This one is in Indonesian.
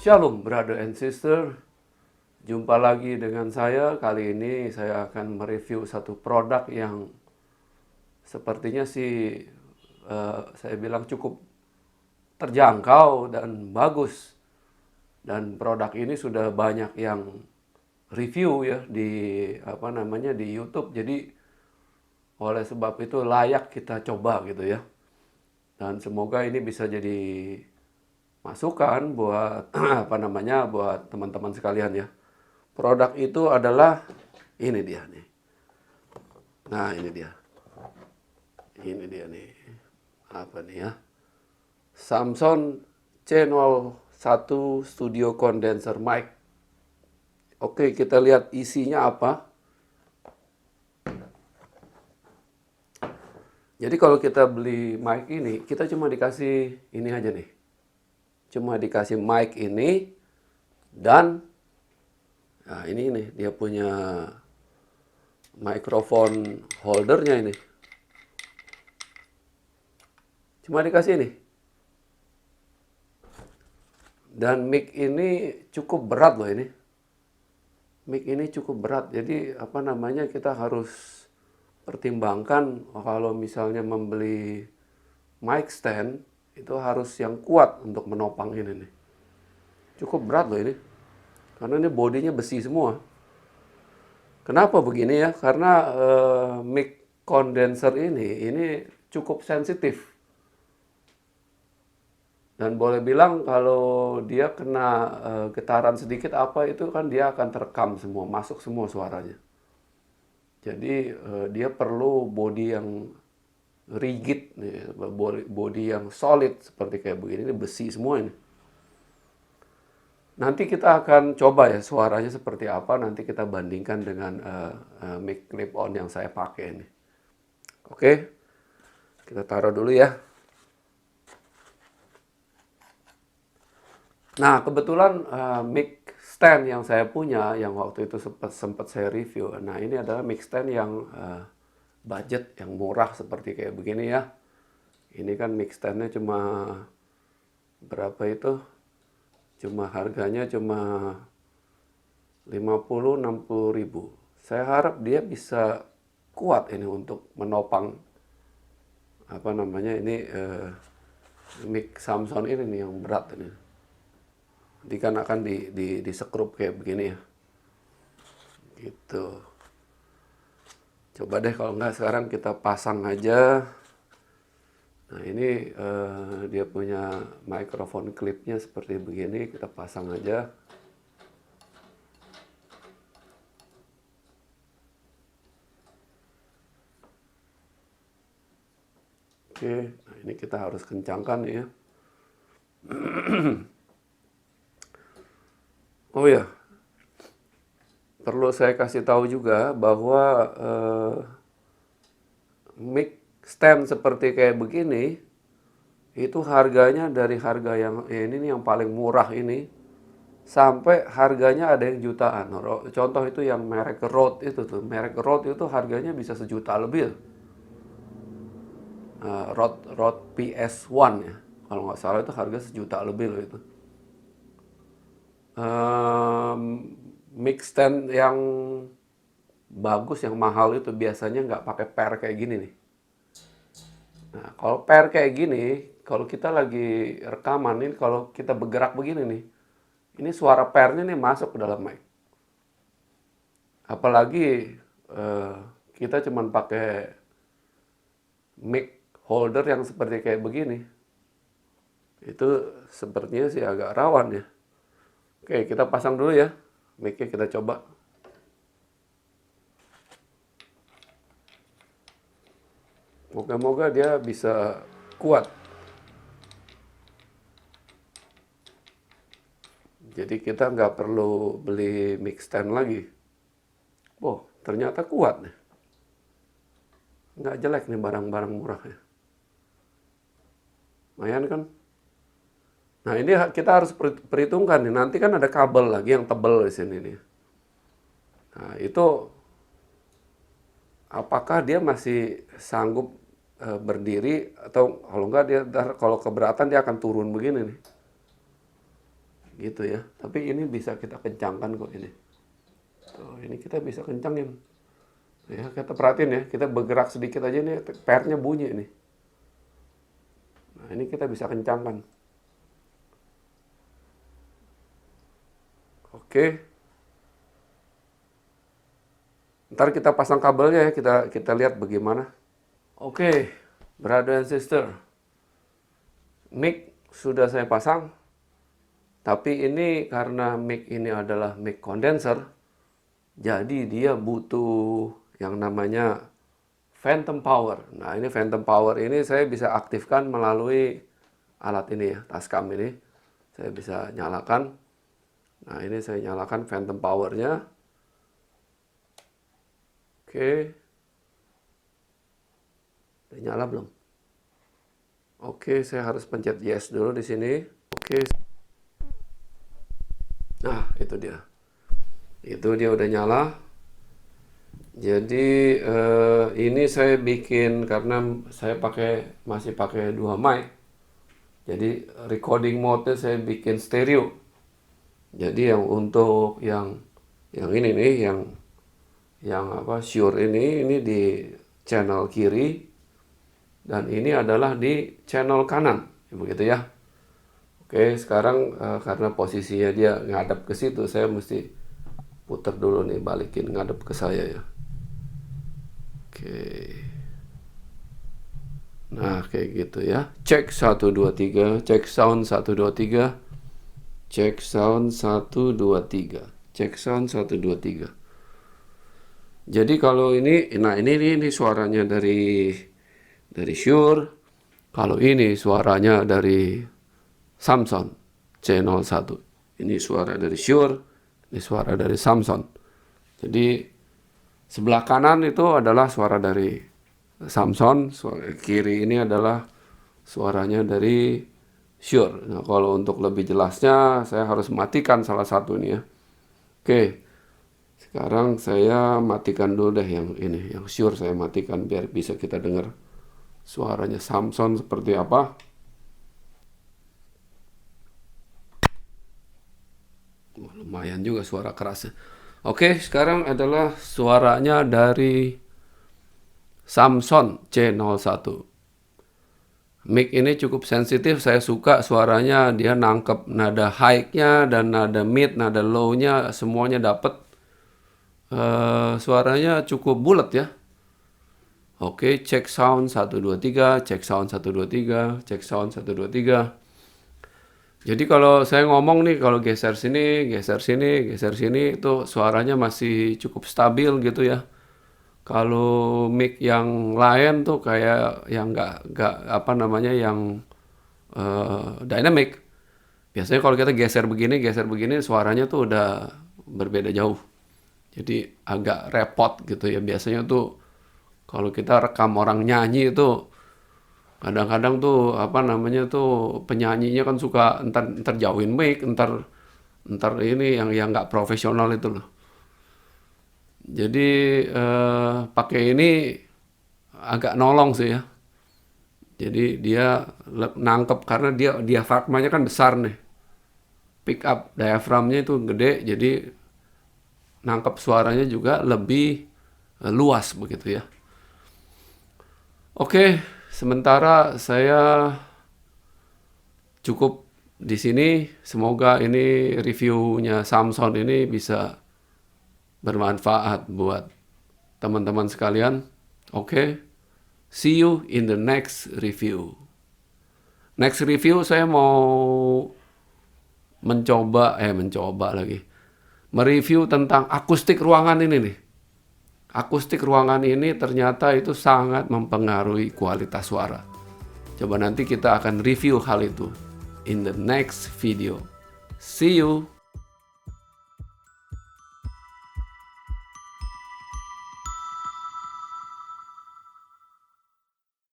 Shalom brother and sister, jumpa lagi dengan saya. Kali ini saya akan mereview satu produk yang sepertinya sih saya bilang cukup terjangkau dan bagus. Dan produk ini sudah banyak yang review ya di YouTube. Jadi oleh sebab itu layak kita coba gitu ya. Dan semoga ini bisa jadi masukan buat buat teman-teman sekalian ya. Produk itu adalah ini dia nih. Nah, ini dia. Ini dia nih. Apa nih ya? Samson C01 Studio Condenser Mic. Oke, kita lihat isinya apa. Jadi kalau kita beli mic ini, kita cuma dikasih ini aja nih. Cuma dikasih mic ini dan nah ini nih dia punya microphone holdernya ini. Cuma dikasih ini. Dan mic ini cukup berat loh ini. Mic ini cukup berat. Jadi kita harus pertimbangkan kalau misalnya membeli mic stand itu harus yang kuat untuk menopang ini nih. Cukup berat loh ini. Karena ini bodinya besi semua. Kenapa begini ya? Karena mic condenser ini cukup sensitif. Dan boleh bilang kalau dia kena getaran sedikit itu kan dia akan terekam semua, masuk semua suaranya. Jadi dia perlu body yang rigid, body yang solid seperti kayak begini, ini besi semua ini. Nanti kita akan coba ya suaranya seperti apa, nanti kita bandingkan dengan mic clip-on yang saya pakai ini. Oke, kita taruh dulu ya. Nah, kebetulan mic stand yang saya punya, yang waktu itu sempat saya review. Nah, ini adalah mic stand yang budget, yang murah seperti kayak begini ya. Ini kan mic standnya cuma berapa itu? Harganya cuma 50-60 ribu. Saya harap dia bisa kuat ini untuk menopang mic Samson ini nih yang berat ini. Nanti kan akan di sekrup kayak begini ya. Gitu. Coba deh kalau nggak sekarang kita pasang aja. Nah ini dia punya microphone clipnya seperti begini. Kita pasang aja. Oke, nah ini kita harus kencangkan ya. Oh ya, perlu saya kasih tahu juga bahwa mic stand seperti kayak begini itu harganya dari harga yang ini nih yang paling murah ini sampai harganya ada yang jutaan. Contoh itu yang merek Rode itu tuh, merek Rode itu harganya bisa 1 juta lebih. Rode PS1 ya, kalau nggak salah itu harga 1 juta lebih loh itu. Mic stand yang bagus, yang mahal itu biasanya nggak pakai per kayak gini nih. Nah, kalau per kayak gini, kalau kita lagi rekaman ini, kalau kita bergerak begini nih, ini suara pernya nih masuk ke dalam mic. Apalagi kita cuman pakai mic holder yang seperti kayak begini. Itu sepertinya sih agak rawan ya. Oke, kita pasang dulu ya. Mic-nya kita coba. Moga-moga dia bisa kuat. Jadi kita nggak perlu beli mic stand lagi. Oh, ternyata kuat nih. Nggak jelek nih barang-barang murahnya. Lumayan kan? Nah ini kita harus perhitungkan nih, nanti kan ada kabel lagi yang tebel di sini nih. Nah itu apakah dia masih sanggup berdiri atau kalau enggak dia kalau keberatan dia akan turun begini nih. gitu ya. Tapi ini bisa kita kencangkan kok ini. Tuh, ini kita bisa kencangin. Ya, kita perhatiin ya, kita bergerak sedikit aja nih, pairnya bunyi nih. Nah, ini kita bisa kencangkan. Oke. Ntar kita pasang kabelnya ya, kita lihat bagaimana. Oke, brother and sister. Mic sudah saya pasang. Tapi ini karena mic ini adalah mic condenser, jadi dia butuh yang namanya phantom power. Nah, ini phantom power ini saya bisa aktifkan melalui alat ini ya, Tascam ini. Saya bisa nyalakan. Nah, ini saya nyalakan phantom powernya. Oke. Udah nyala belum? Oke, saya harus pencet yes dulu di sini. Oke. Nah, itu dia. Itu dia udah nyala. Jadi ini saya bikin karena saya masih pakai 2 mic. Jadi recording mode-nya saya bikin stereo. Jadi yang untuk yang ini nih, yang apa, Shure ini di channel kiri dan ini adalah di channel kanan, begitu ya. Oke, sekarang karena posisinya dia ngadep ke situ, saya mesti putar dulu nih, balikin ngadep ke saya ya. Oke. Nah, kayak gitu ya. Cek 1 2 3, cek sound 1 2 3. Cek sound 1 2 3. Cek sound 1 2 3. Jadi kalau ini, nah ini suaranya dari Shure. Kalau ini suaranya dari Samson C01. Ini suara dari Shure, ini suara dari Samson. Jadi sebelah kanan itu adalah suara dari Samson, suara kiri ini adalah suaranya dari Shure. Nah, kalau untuk lebih jelasnya saya harus matikan salah satu ini ya. Oke. Sekarang saya matikan dulu deh yang ini, yang Shure saya matikan biar bisa kita dengar suaranya Samson seperti apa. Lumayan juga suara kerasnya. Oke, sekarang adalah suaranya dari Samson C01. Mic ini cukup sensitif, saya suka suaranya, dia nangkep nada high-nya dan nada mid, nada low-nya, semuanya dapet. Suaranya cukup bulat ya. Oke, cek sound 1 2 3, cek sound 1 2 3, cek sound 1 2 3. Jadi kalau saya ngomong nih, kalau geser sini, geser sini, geser sini, itu suaranya masih cukup stabil gitu ya. Kalau mic yang lain tuh kayak yang nggak apa namanya, yang dynamic. Biasanya kalau kita geser begini, suaranya tuh udah berbeda jauh. Jadi agak repot gitu ya. Biasanya tuh kalau kita rekam orang nyanyi itu kadang-kadang tuh apa namanya tuh penyanyinya kan suka entar jauhin mic, entar ini yang nggak profesional itu loh. Jadi pakai ini agak nolong sih ya. Jadi dia nangkep karena dia diafragmanya kan besar nih. Pick up diaframnya itu gede, jadi nangkep suaranya juga lebih luas begitu ya. Oke, sementara saya cukup di sini. Semoga ini reviewnya Samson ini bisa bermanfaat buat teman-teman sekalian. Oke, see you in the next review. Next review saya mau mereview tentang akustik ruangan ini nih. Akustik ruangan ini ternyata itu sangat mempengaruhi kualitas suara. Coba nanti kita akan review hal itu in the next video. See you.